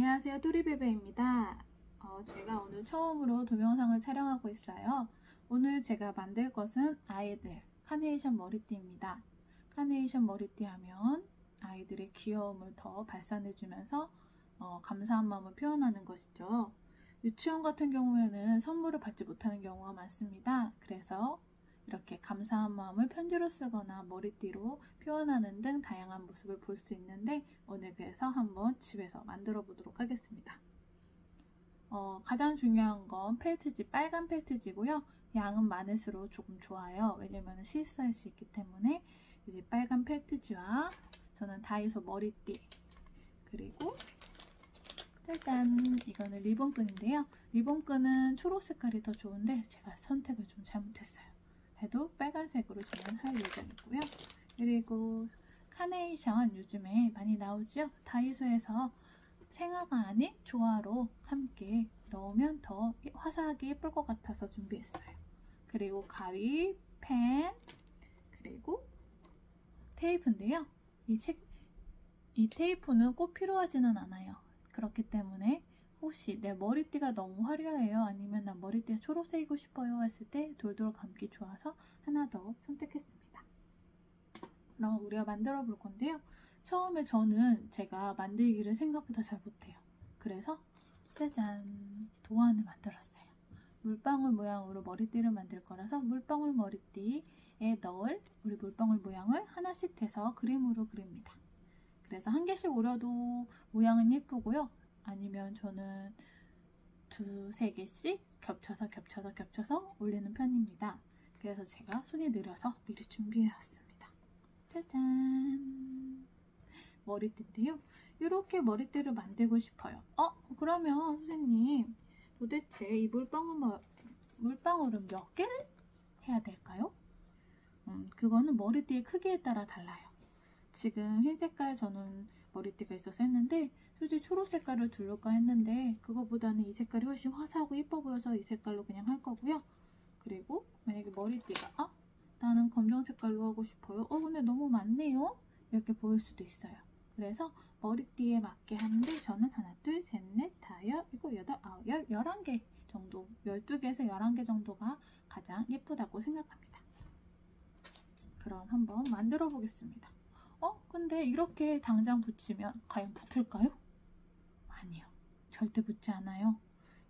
안녕하세요, 또리베베입니다. 제가 오늘 처음으로 동영상을 촬영하고 있어요. 오늘 제가 만들 것은 아이들 카네이션 머리띠입니다. 카네이션 머리띠 하면 아이들의 귀여움을 더 발산해주면서 감사한 마음을 표현하는 것이죠. 유치원 같은 경우에는 선물을 받지 못하는 경우가 많습니다. 그래서 이렇게 감사한 마음을 편지로 쓰거나 머리띠로 표현하는 등 다양한 모습을 볼 수 있는데 오늘 그래서 한번 집에서 만들어 보도록 하겠습니다. 가장 중요한 건 펠트지, 빨간 펠트지고요. 양은 많을수록 조금 좋아요. 왜냐면 실수할 수 있기 때문에 이제 빨간 펠트지와 저는 다이소 머리띠 그리고 짜잔! 이거는 리본끈인데요. 리본끈은 초록 색깔이 더 좋은데 제가 선택을 좀 잘못했어요. 해도 빨간색으로 저는 할 예정이고요. 그리고 카네이션 요즘에 많이 나오죠? 다이소에서 생화가 아닌 조화로 함께 넣으면 더 화사하게 예쁠 것 같아서 준비했어요. 그리고 가위, 펜, 그리고 테이프인데요. 이 테이프는 꼭 필요하지는 않아요. 그렇기 때문에 혹시 내 머리띠가 너무 화려해요, 아니면 나 머리띠가 초록색이고 싶어요 했을 때 돌돌 감기 좋아서 하나 더 선택했습니다. 그럼 우리가 만들어 볼 건데요. 처음에 저는 제가 만들기를 생각보다 잘 못해요. 그래서 짜잔! 도안을 만들었어요. 물방울 모양으로 머리띠를 만들 거라서 물방울 머리띠에 넣을 우리 물방울 모양을 하나씩 해서 그림으로 그립니다. 그래서 한 개씩 오려도 모양은 예쁘고요. 아니면 저는 두세 개씩 겹쳐서 올리는 편입니다. 그래서 제가 손이 느려서 미리 준비해왔습니다. 짜잔! 머리띠인데요. 이렇게 머리띠를 만들고 싶어요. 그러면 선생님, 도대체 이 물방울은 몇 개를 해야 될까요? 그거는 머리띠의 크기에 따라 달라요. 지금 흰 색깔 저는 머리띠가 있어서 했는데 솔직히 초록 색깔을 두를까 했는데 그거보다는 이 색깔이 훨씬 화사하고 예뻐 보여서 이 색깔로 그냥 할 거고요. 그리고 만약에 머리띠가 나는 검정 색깔로 하고 싶어요. 근데 너무 많네요. 이렇게 보일 수도 있어요. 그래서 머리띠에 맞게 하는데 저는 하나, 둘, 셋, 넷, 다, 일곱, 여덟, 아홉, 11개 정도 12개에서 11개 정도가 가장 예쁘다고 생각합니다. 그럼 한번 만들어 보겠습니다. 근데 이렇게 당장 붙이면 과연 붙을까요? 아니요. 절대 붙지 않아요.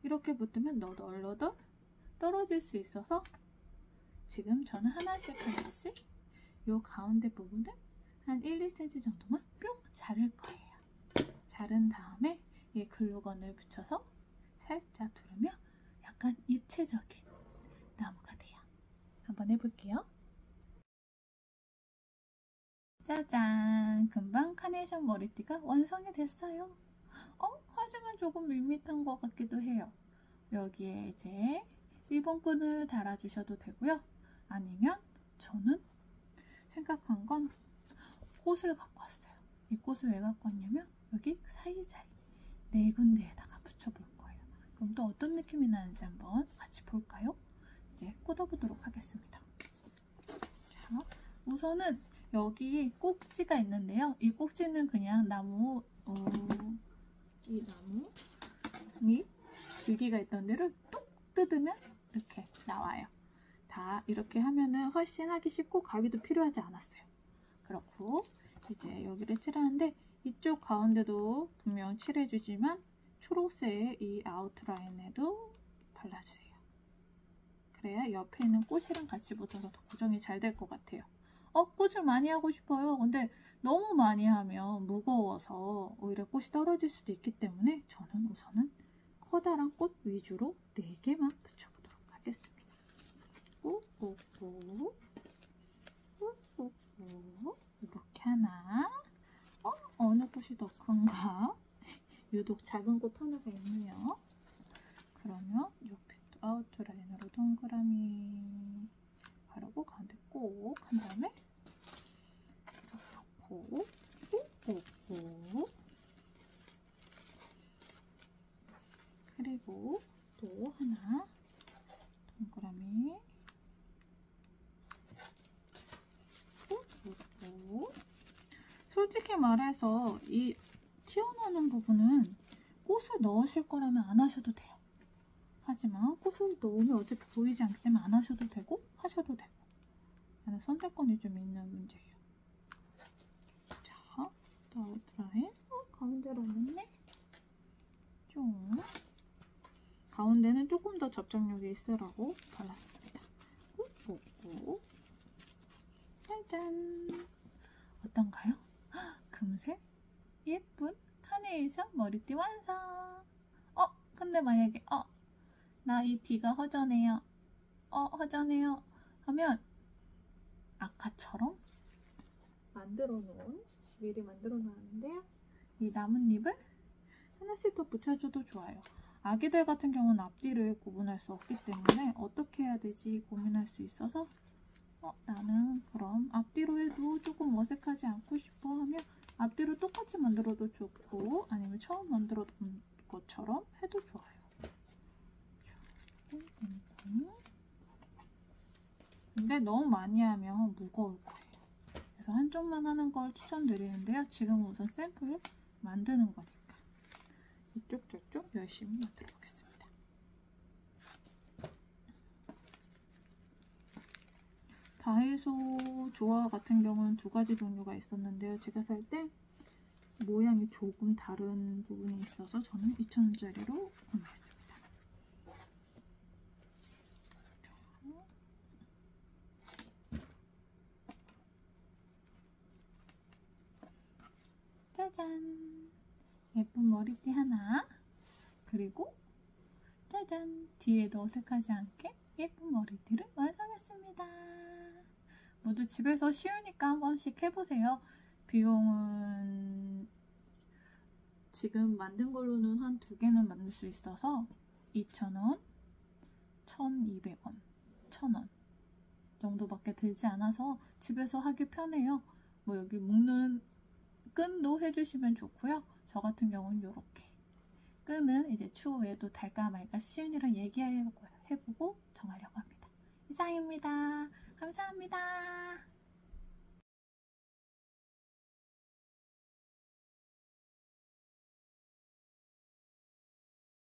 이렇게 붙으면 너덜너덜 떨어질 수 있어서 지금 저는 하나씩 요 가운데 부분을 한 1, 2cm 정도만 뿅 자를 거예요. 자른 다음에 이 글루건을 붙여서 살짝 두르면 약간 입체적인 나무가 돼요. 한번 해볼게요. 짜잔! 금방 카네이션 머리띠가 완성이 됐어요. 하지만 조금 밋밋한 것 같기도 해요. 여기에 이제 리본끈을 달아주셔도 되고요. 아니면 저는 생각한 건 꽃을 갖고 왔어요. 이 꽃을 왜 갖고 왔냐면 여기 사이사이 네 군데에다가 붙여볼 거예요. 그럼 또 어떤 느낌이 나는지 한번 같이 볼까요? 이제 꽂아보도록 하겠습니다. 자, 우선은 여기 꼭지가 있는데요. 이 꼭지는 그냥 나무, 이 나무잎 줄기가 있던 데를 뚝 뜯으면 이렇게 나와요. 다 이렇게 하면은 훨씬 하기 쉽고 가위도 필요하지 않았어요. 그렇고 이제 여기를 칠하는데 이쪽 가운데도 분명 칠해주지만 초록색 이 아웃라인에도 발라주세요. 그래야 옆에 있는 꽃이랑 같이 붙어서 더 고정이 잘 될 것 같아요. 꽃을 많이 하고 싶어요. 근데 너무 많이 하면 무거워서 오히려 꽃이 떨어질 수도 있기 때문에 저는 우선은 커다란 꽃 위주로 4개만 붙여보도록 하겠습니다. 꼬꼬꼬 꼬꼬꼬 이렇게 하나. 어느 꽃이 더 큰가? 유독 작은 꽃 하나가 있네요. 그러면 옆에 또 아웃라인으로 동그라미 바르고 가운데 꼭 한 다음에 넣고 꾹꾹꾹 그리고 또 하나 동그라미 꾹꾹꾹. 솔직히 말해서 이 튀어나오는 부분은 꽃을 넣으실 거라면 안 하셔도 돼요. 하지만 꽃을 넣으면 어차피 보이지 않기 때문에 안 하셔도 되고 하셔도 되고, 나는 선택권이 좀 있는 문제예요. 자, 아웃라인 가운데로 넣네. 좀 가운데는 조금 더 접착력이 있으라고 발랐습니다. 꾹꾹꾹. 짜잔! 어떤가요? 금색 예쁜 카네이션 머리띠 완성! 근데 만약에 나 이 뒤가 허전해요. 허전해요 하면 아까처럼 미리 만들어 놓았는데요. 이 나뭇잎을 하나씩 더 붙여줘도 좋아요. 아기들 같은 경우는 앞뒤를 구분할 수 없기 때문에 어떻게 해야 되지 고민할 수 있어서 나는 그럼 앞뒤로 해도 조금 어색하지 않고 싶어 하면 앞뒤로 똑같이 만들어도 좋고, 아니면 처음 만들었던 것처럼 해도 좋아요. 근데 너무 많이 하면 무거울 거예요. 그래서 한쪽만 하는 걸 추천드리는데요. 지금은 우선 샘플 만드는 거니까 이쪽 저쪽 열심히 만들어 보겠습니다. 다이소 조화 같은 경우는 두 가지 종류가 있었는데요. 제가 살 때 모양이 조금 다른 부분이 있어서 저는 2,000원짜리로 구매했습니다. 짜잔! 예쁜 머리띠 하나, 그리고 짜잔! 뒤에도 어색하지 않게 예쁜 머리띠를 완성했습니다. 모두 집에서 쉬우니까 한 번씩 해보세요. 비용은 지금 만든 걸로는 한 2개는 만들 수 있어서 2,000원, 1,200원, 1,000원 정도밖에 들지 않아서 집에서 하기 편해요. 뭐 여기 묶는 끈도 해주시면 좋고요. 저 같은 경우는 이렇게 끈은 이제 추후에도 달까 말까 시윤이랑 얘기해보고 정하려고 합니다. 이상입니다. 감사합니다.